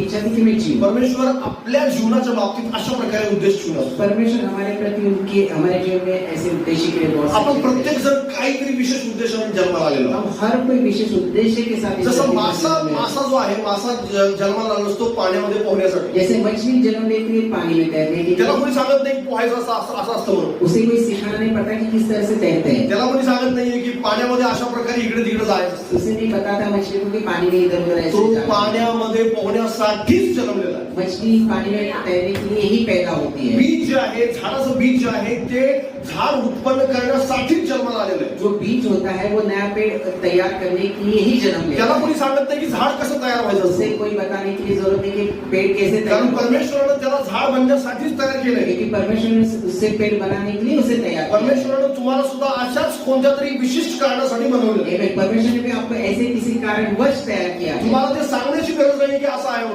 इच्छा थी कि मैं जीऊं। परमेश्वर आपल्या जीवनाच्या बाबतीत अशा प्रकारे उद्देश ठेवून असतो. परमेश्वर हमारे प्रति उनके हमारे जीवन में ऐसे उद्देश्य के लिए बहुत आपण सारे प्रत्येक जण काहीतरी विशेष उद्देशाने जन्माला आलेलो आहोत. हम हर कोई विशेष उद्देश्य के साथ इस जसं धरती पर मासा जन्मे हैं। मासा जो आहे मासा जन्माला आला असतो पाण्यामध्ये पोहण्यासाठी. जैसे मछली जन्म लेती है पानी में तैरने के त्याला लिए, कोणी सांगत नाही की पोहायचं असं असतं म्हणून. उसे कोई सिखाना नहीं पड़ता कि किस तरह से तैरते हैं। त्याला कोणी सांगत नाहीये की पाण्यामध्ये अशा प्रकारे इकडे तिकडे जायचं असतं. उसे नहीं पता था मछली को कि पानी में इधर उधर तो ऐसे जाना है। पाण्यामध्ये पोहण्यासाठीच जन्मलेला आहे. मछली पानी में तैरने के लिए ही पैदा होती है। बीज जे आहे झाडाचं बीज जे आहे ते झाड उत्पन्न करण्यासाठीच जन्माला आलेलं आहे. जो बीज होता है वो नया पेड़ तैयार करने के लिए ही जन्म लेता त्याला है। कोणी सांगत नाही की झाड कसं तयार व्हायचं उसे असतं. कोई बताने की जरूरत नहीं कि पेड़ कैसे तैयार कारण होता है। परमेश्वरानं त्याला झाड बनण्यासाठीच तयार केलंय. क्योंकि परमेश्वर ने उससे पेड़ बनाने के लिए उसे तैयार किया। परमेश्वरानं तुम्हाला सुद्धा अशाच कोणत्या तरी विशिष्ट कारणासाठी बनवलं. परमेश्वर ने भी आपको ऐसे किसी कारणवश तयार किया है। तुम्हाला ते सांगण्याची गरज नाही की असं आहे.